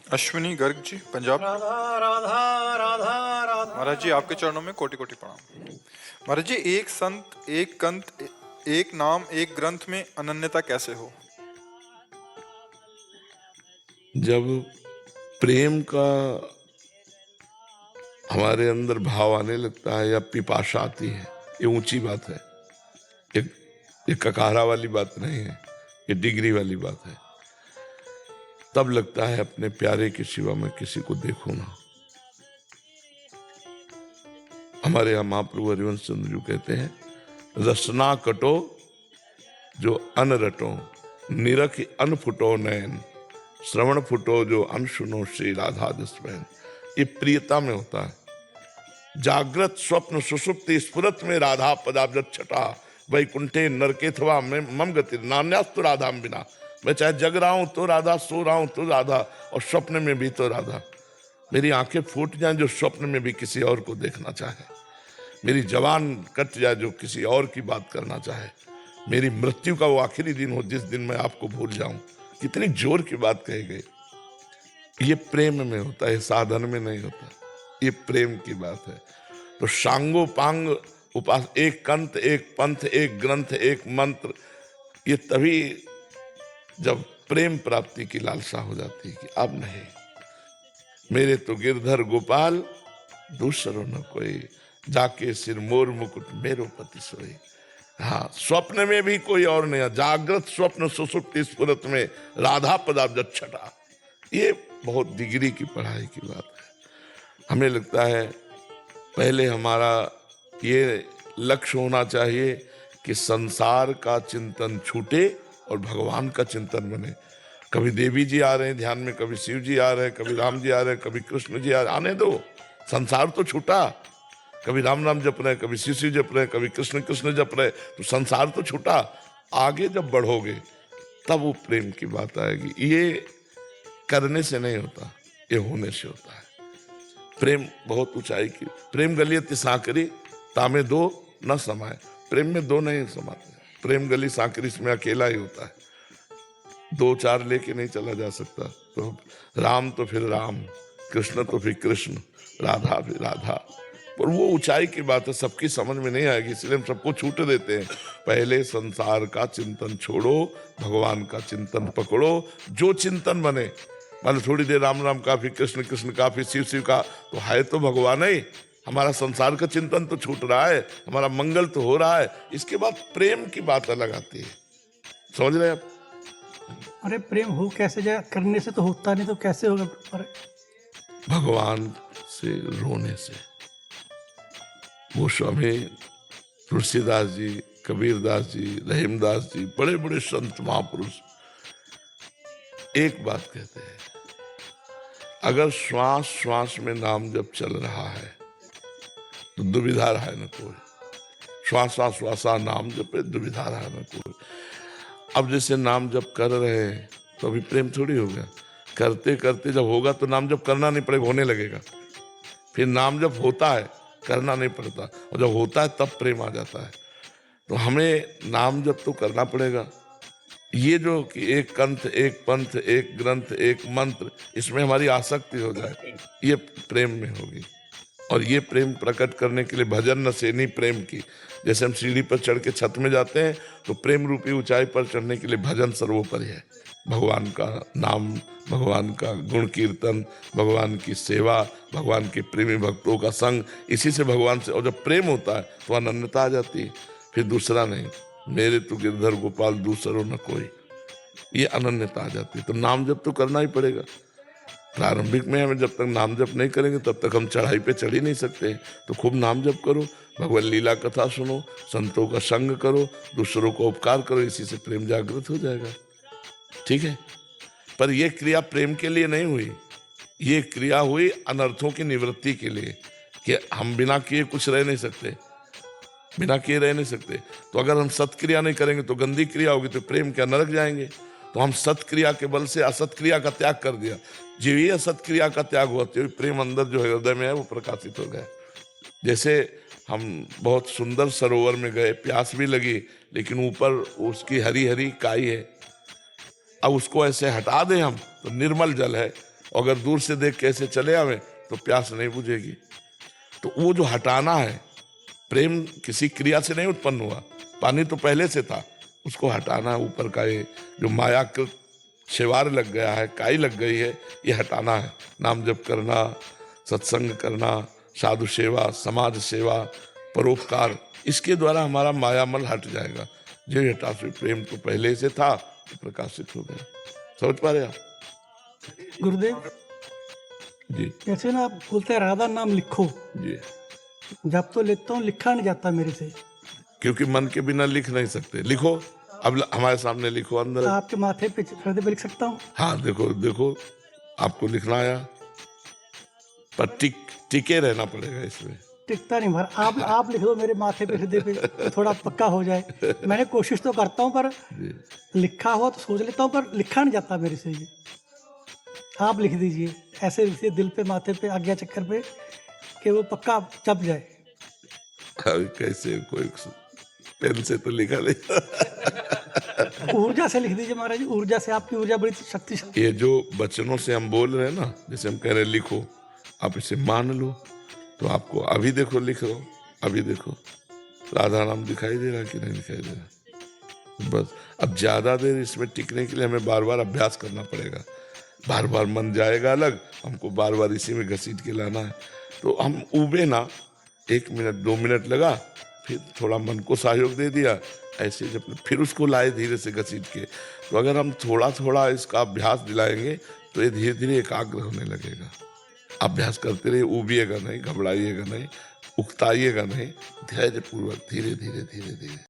अश्विनी गर्ग जी, पंजाब। राधा राधा राधा राधा। महाराज जी, आपके चरणों में कोटि कोटि प्रणाम। महाराज जी, एक संत, एक कंत, एक नाम, एक ग्रंथ में अनन्यता कैसे हो? जब प्रेम का हमारे अंदर भाव आने लगता है या पिपाशा आती है, ये ऊंची बात है। ये ककारा वाली बात नहीं है, ये डिग्री वाली बात है। तब लगता है अपने प्यारे के सिवा मैं किसी को देखूं ना। हमारे यहाँ महाप्रभु हरिवंश चंद्र जी कहते हैं, रसना कटो जो अन रटो, निरख अन फुटो नयन, श्रवण फुटो जो अन सुनो श्री राधा दस्मैन। ये प्रियता में होता है। जागृत स्वप्न सुषुप्ति स्फुरत में राधा पदाब्ज छटा, वैकुंठे नरकेथवा में मम गति नान्यास्तु राधा बिना। मैं चाहे जग रहा हूं तो राधा, सो रहा हूं तो राधा, और स्वप्न में भी तो राधा। मेरी आंखें फूट जाएं जो स्वप्न में भी किसी और को देखना चाहे, मेरी जवान कट जाए जो किसी और की बात करना चाहे, मेरी मृत्यु का वो आखिरी दिन हो जिस दिन मैं आपको भूल जाऊं। कितनी जोर की बात कही गई। ये प्रेम में होता है, साधन में नहीं होता। ये प्रेम की बात है। तो सांगो पांग उपास, एक कंत, एक पंथ, एक ग्रंथ, एक मंत्र, ये तभी जब प्रेम प्राप्ति की लालसा हो जाती है कि अब नहीं, मेरे तो गिरधर गोपाल दूसरो न कोई, जाके सिर मोर मुकुट मेरो पति सोई। हाँ, स्वप्न में भी कोई और नहीं। जागृत स्वप्न सुसुप्ति स्फुरत में राधा पदाब्ज छटा। ये बहुत डिग्री की पढ़ाई की बात है। हमें लगता है पहले हमारा ये लक्ष्य होना चाहिए कि संसार का चिंतन छूटे और भगवान का चिंतन बने। कभी देवी जी आ रहे हैं ध्यान में, कभी शिव जी आ रहे हैं, कभी राम जी आ रहे हैं, कभी कृष्ण जी आ रहे हैं, आने दो, संसार तो छूटा। कभी राम राम जप रहे हैं, कभी शिव शिव जप रहे हैं, कभी कृष्ण कृष्ण जप रहे हैं, तो संसार तो छूटा। आगे जब बढ़ोगे तब वो प्रेम की बात आएगी। ये करने से नहीं होता, ये होने से होता है। प्रेम बहुत ऊंचाई की। प्रेम गलियति सांकरी तामे दो न समाये। प्रेम में दो नहीं समाते। प्रेम गली सांकरी इसमें अकेला ही होता है, दो चार लेके नहीं चला जा सकता। तो राम तो फिर राम, कृष्ण तो फिर कृष्ण, राधा फिर राधा। पर वो ऊंचाई की बात है, सबकी समझ में नहीं आएगी, इसलिए हम सबको छूट देते हैं। पहले संसार का चिंतन छोड़ो, भगवान का चिंतन पकड़ो। जो चिंतन बने, मान थोड़ी देर राम राम का, फिर कृष्ण कृष्ण का, फिर शिव शिव का, तो है तो भगवान ही। हमारा संसार का चिंतन तो छूट रहा है, हमारा मंगल तो हो रहा है। इसके बाद प्रेम की बात अलग आती है। समझ रहे हैं आप? अरे प्रेम हो कैसे जाए, करने से तो होता नहीं, तो कैसे होगा? अरे भगवान से रोने से। वो स्वामी तुलसीदास जी, कबीरदास जी, रहीमदास जी, बड़े बड़े संत महापुरुष एक बात कहते हैं, अगर श्वास श्वास में नाम जब चल रहा है तो दुविधा रहा है न कोई। श्वासा श्वासा नाम जपे दुविधा रहा न कोई। अब जैसे नाम जप कर रहे हैं तो अभी प्रेम थोड़ी हो गया। करते करते जब होगा तो नाम जप करना नहीं पड़ेगा, होने लगेगा। फिर नाम जप होता है, करना नहीं पड़ता, और जब होता है तब प्रेम आ जाता है। तो हमें नाम जप तो करना पड़ेगा। ये जो कि एक कंथ, एक पंथ, एक ग्रंथ, एक मंत्र, इसमें हमारी आसक्ति हो जाए, ये प्रेम में होगी। और ये प्रेम प्रकट करने के लिए भजन नसेनी प्रेम की। जैसे हम सीढ़ी पर चढ़ के छत में जाते हैं तो प्रेम रूपी ऊंचाई पर चढ़ने के लिए भजन सर्वोपरि है। भगवान का नाम, भगवान का गुण कीर्तन, भगवान की सेवा, भगवान के प्रेमी भक्तों का संग, इसी से भगवान से। और जब प्रेम होता है तो अनन्यता आ जाती है। फिर दूसरा नहीं, मेरे तो गिरधर गोपाल दूसरो न कोई, ये अनन्यता आ जाती है। तो नाम जप तो करना ही पड़ेगा। प्रारंभिक में हमें जब तक नाम जप नहीं करेंगे तब तक हम चढ़ाई पे चढ़ ही नहीं सकते। तो खूब नाम जप करो, भगवत लीला कथा सुनो, संतों का संग करो, दूसरों को उपकार करो, इसी से प्रेम जागृत हो जाएगा। ठीक है, पर यह क्रिया प्रेम के लिए नहीं हुई, ये क्रिया हुई अनर्थों की निवृत्ति के लिए, कि हम बिना किए कुछ रह नहीं सकते, बिना किए रह नहीं सकते। तो अगर हम सत्क्रिया नहीं करेंगे तो गंदी क्रिया होगी, तो प्रेम क्या नरक जाएंगे। तो हम सत्क्रिया के बल से असत्क्रिया का त्याग कर दिया। जो ये असत्क्रिया का त्याग हुआ तो प्रेम अंदर जो है हृदय में है वो प्रकाशित हो गया। जैसे हम बहुत सुंदर सरोवर में गए, प्यास भी लगी, लेकिन ऊपर उसकी हरी हरी काई है। अब उसको ऐसे हटा दें हम तो निर्मल जल है, अगर दूर से देख कैसे चले आवे तो प्यास नहीं बुझेगी। तो वो जो हटाना है, प्रेम किसी क्रिया से नहीं उत्पन्न हुआ, पानी तो पहले से था, उसको हटाना है। ऊपर का ये जो मायाकृत शेवार लग गया है, काई लग गई है, ये हटाना है। नाम जप करना, सत्संग करना, साधु सेवा, समाज सेवा, परोपकार, इसके द्वारा हमारा मायामल हट जाएगा। जो हटा से प्रेम तो पहले से था, तो प्रकाशित हो गया। समझ पा रहे आप? गुरुदेव, जी जैसे ना आप बोलते हैं राधा नाम लिखो, जी। जब तो लेता हूँ लिखा नहीं जाता मेरे से। क्योंकि मन के बिना लिख नहीं सकते। लिखो, अब हमारे सामने लिखो अंदर। आपके माथे पे हृदय पे लिख सकता हूँ? हाँ देखो देखो, आपको लिखना आया, पर टिके रहना पड़ेगा इसमें। टिकता नहीं भर। आप लिख दो मेरे माथे पे हृदय पे, तो थोड़ा पक्का हो जाए। मैंने कोशिश तो करता हूँ, पर लिखा हो तो सोच लेता हूँ, पर लिखा नहीं जाता मेरे से। ये आप लिख दीजिए, ऐसे लिखिए दिल पे, माथे पे, आज्ञा चक्कर पे, कि वो पक्का चप जाए। अभी कैसे, कोई पेन से तो लिखा नहीं। ऊर्जा से लिख दीजिए महाराज जी, ऊर्जा से। आपकी ऊर्जा बड़ी शक्तिशाली। ये जो वचनों से हम बोल रहे हैं ना, जैसे हम कह रहे हैं लिखो, आप इसे मान लो, तो आपको अभी देखो लिख लो, अभी देखो राधा नाम दिखाई दे रहा कि नहीं दिखाई दे रहा। बस अब ज्यादा देर इसमें टिकने के लिए हमें बार बार अभ्यास करना पड़ेगा। बार बार मन जाएगा अलग, हमको बार बार इसी में घसीट के लाना है। तो हम उबे ना, 1 मिनट 2 मिनट लगा, फिर थोड़ा मन को सहयोग दे दिया, ऐसे जब फिर उसको लाए धीरे से घसीट के। तो अगर हम थोड़ा थोड़ा इसका अभ्यास दिलाएंगे तो ये धीरे धीरे एकाग्र होने लगेगा। अभ्यास करते रहिए, उबिएगा नहीं, घबराइएगा नहीं, उकताइएगा नहीं, धैर्य पूर्वक धीरे धीरे धीरे धीरे